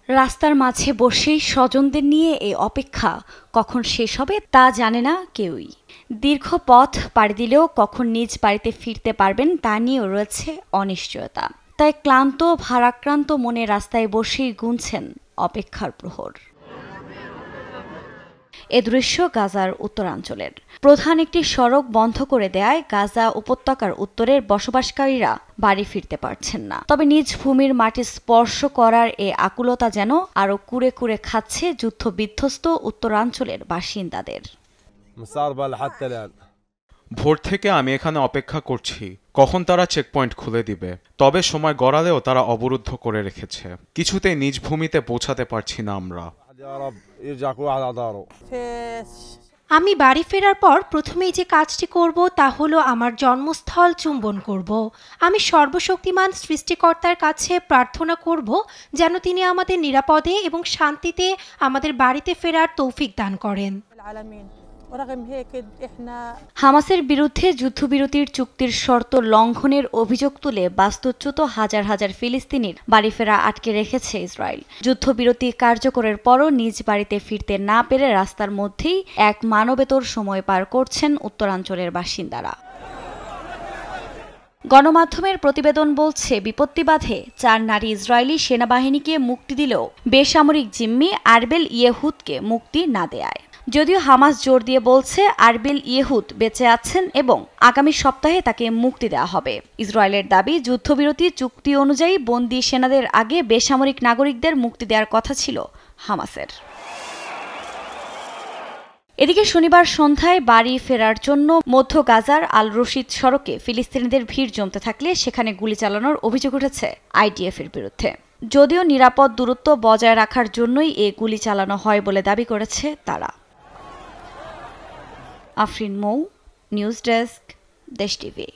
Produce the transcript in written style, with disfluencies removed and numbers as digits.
রাস্তার মাঝে বসেই স্বজনদের নিয়ে এই অপেক্ষা কখন শেষ হবে তা জানে না কেউই। দীর্ঘ পথ পাড়ি দিলেও কখন নিজ বাড়িতে ফিরতে পারবেন তা নিয়েও রয়েছে অনিশ্চয়তা। তাই ক্লান্ত ভারাক্রান্ত মনে রাস্তায় বসেই গুনছেন অপেক্ষার প্রহর। এ দৃশ্য গাজার উত্তরাঞ্চলের প্রধান একটি সড়ক বন্ধ করে দেয়ায় গাজা উপত্যকার উত্তরের বসবাসকারীরা বাড়ি ফিরতে পারছেন না। তবে নিজ ভূমির মাটি স্পর্শ করার এ আকুলতা যেন আরও কুরে কুরে খাচ্ছে যুদ্ধ বিধ্বস্ত উত্তরাঞ্চলের বাসিন্দাদের। ভোর থেকে আমি এখানে অপেক্ষা করছি কখন তারা চেকপয়েন্ট খুলে দিবে। তবে সময় গড়ালেও তারা অবরুদ্ধ করে রেখেছে। কিছুতেই নিজ ভূমিতে পৌঁছাতে পারছি না আমরা। আমি বাড়ি ফেরার পর প্রথমেই যে কাজটি করব তা হলো আমার জন্মস্থল চুম্বন করব। আমি সর্বশক্তিমান সৃষ্টিকর্তার কাছে প্রার্থনা করব যেন তিনি আমাদের নিরাপদে এবং শান্তিতে আমাদের বাড়িতে ফেরার তৌফিক দান করেন। হামাসের বিরুদ্ধে যুদ্ধবিরতির চুক্তির শর্ত লঙ্ঘনের অভিযোগ তুলে বাস্তুচ্যুত হাজার হাজার ফিলিস্তিনির বাড়ি ফেরা আটকে রেখেছে ইসরায়েল। যুদ্ধবিরতি কার্যকরের পরও নিজ বাড়িতে ফিরতে না পেরে রাস্তার মধ্যেই এক মানবেতর সময় পার করছেন উত্তরাঞ্চলের বাসিন্দারা। গণমাধ্যমের প্রতিবেদন বলছে বিপত্তি বাধে 4 নারী ইসরায়েলি সেনাবাহিনীকে মুক্তি দিলেও বেসামরিক জিম্মি আরবেল ইয়েহুদকে মুক্তি না দেয়ায়। যদিও হামাস জোর দিয়ে বলছে আরবেল ইয়েহুদ বেঁচে আছেন এবং আগামী সপ্তাহে তাকে মুক্তি দেওয়া হবে। ইসরায়েলের দাবি যুদ্ধবিরতি চুক্তি অনুযায়ী বন্দী সেনাদের আগে বেসামরিক নাগরিকদের মুক্তি দেওয়ার কথা ছিল হামাসের। এদিকে শনিবার সন্ধ্যায় বাড়ি ফেরার জন্য মধ্য গাজার আল রশিদ সড়কে ফিলিস্তিনিদের ভিড় জমতে থাকলে সেখানে গুলি চালানোর অভিযোগ উঠেছে আইডিএফের বিরুদ্ধে। যদিও নিরাপদ দূরত্ব বজায় রাখার জন্যই এ গুলি চালানো হয় বলে দাবি করেছে তারা। আফরিন মৌ, নিউজ ডেস্ক, দেশ টিভি।